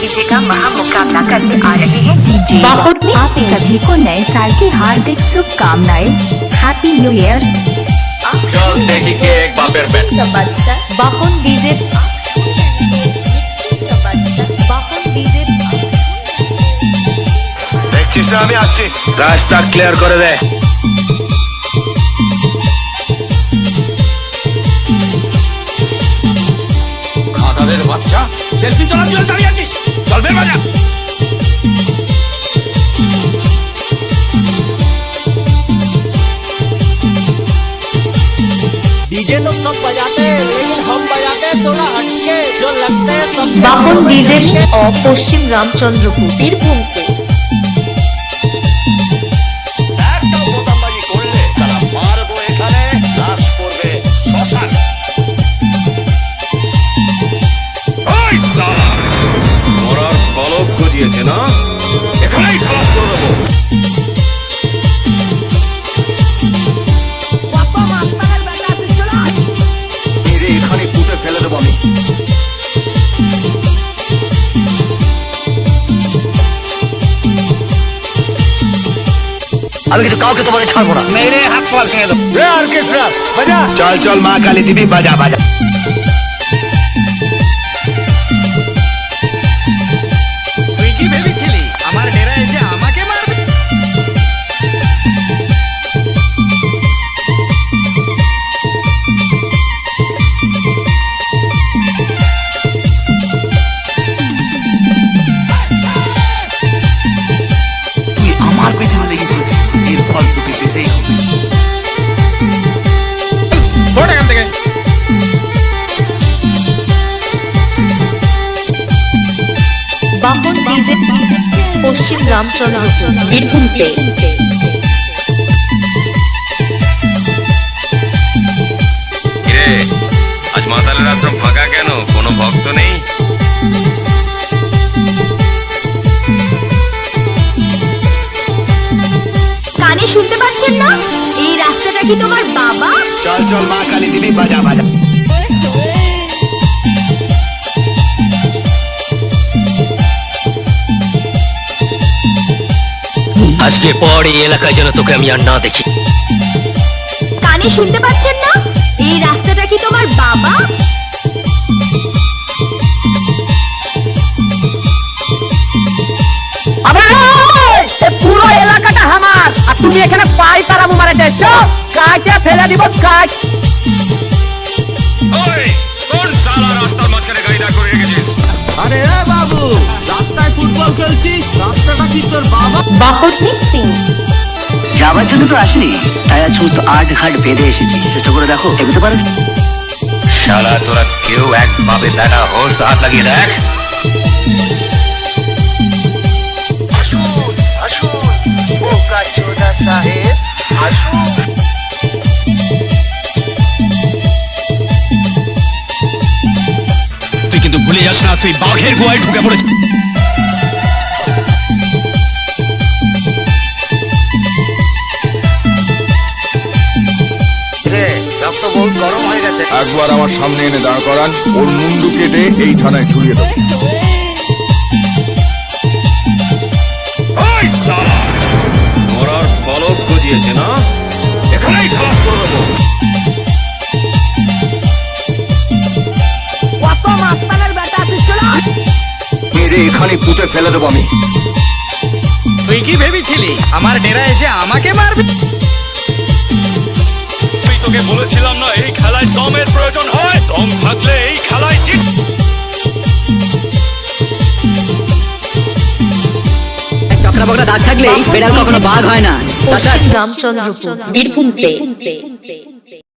DJ का महामुकाबला करने आ रहे हैं डीजे बापुट। आप सभी को नए साल की हार्दिक शुभकामनाएं। Happy new year. चल देखी के एक बापेर बैठ बापुन डीजे बापुन डीजे দেখছিস না আমি আসছি রাস্তা ক্লিয়ার করে দে মাথাদের বাচ্চা সেলফি তোলার জন্য দাঁড়িয়ে আছিস চল বের বাজা डीजे तो सब बजाते हैं लेकिन हम बजाते हैं थोड़ा हटके जो लगते हैं सब बापुन डीजे और पश्चिम रामचंद्रपुर बीरभूम से একটা বোতামবাজি করলে সারা মারবো এখানে লাশ পড়বে শ্মশান ওই সালা মরার কলব গজিয়েছে না এখানেই খালাস করে দেবো এখানে পুঁতে ফেলে দেবো আমি আমি কিন্তু কাউকে তোমাদের ছাড়বো না मेरे हाथ पर के दो रे ऑर्केस्ट्रा बजा चल चल मां काली देवी बजा बजा তুই কি ভেবেছিলি আমার ডেরা এসে আমাকে মারবে তুই আমার পেছনে লেগেছিস এর ফল তোকে পেতেই হবে ওঠ এখান থেকে बापुन डीजे पश्चिम रामचंद्रपुर बीरभूम से রে আজ মাতালের আশ্রম ফাঁকা কেন কোনো ভক্ত নেই কানে শুনতে পাচ্ছেন না? এই রাস্তাটা কি তোমার বাবা? চল চল মা কালী দেবী বাজা বাজা আজকে পর এই এলাকায় যেন তোকে আমি আর না দেখি কানে শুনতে পাচ্ছেন না? এই রাস্তাটা কি তোমার বাবা? পুরো এলাকাটা আমার আর তুমি এখানে পাই তারা মারা যাচ্ছ কাকে ফেলে দিব কাজ ওই কোন সালা রাস্তার মাঝখানে গাড়ি দাঁড় করে রেখেছিস আরে বাবু রাস্তায় ফুটবল খেলছিস রাস্তাটা কি তোর বাবা বাপুর মিক্সিং যাওয়ার জন্য তো আসিনি তাই আজ সমস্ত আট ঘাট বেঁধে এসেছি চেষ্টা করে দেখো এগোতে পারো শালা তোরা কেউ এক ভাবে দেখা হোস তো হাত লাগিয়ে দেখ তুই কিন্তু ভুলে যাস না তুই বাঘের গোয়ায় ঢুকে পড়েছিস একবার আমার সামনে এনে দাঁড় করান ওর মুন্ডু কেটে এই থানায় ঝুলিয়ে দেবো ওই শালা মরার কলব গজিয়েছে না এখানেই খালাস করে দেবো কত মাস্তানের বেটা আছিস চলো মেরে এখানে পুঁতে ফেলে দেবো আমি তুই কি ভেবেছিলি আমার ডেরা এসে আমাকে মারবি তুই তোকে বলেছিলাম না এই খেলায় দমের প্রয়োজন হয় দম থাকলে এই খেলায় জিত চক্রা বকরা দাগ থাকলে বেড়াল কখনো বাঘ হয় না पश्चिम रामचंद्रपुर बीरभूम से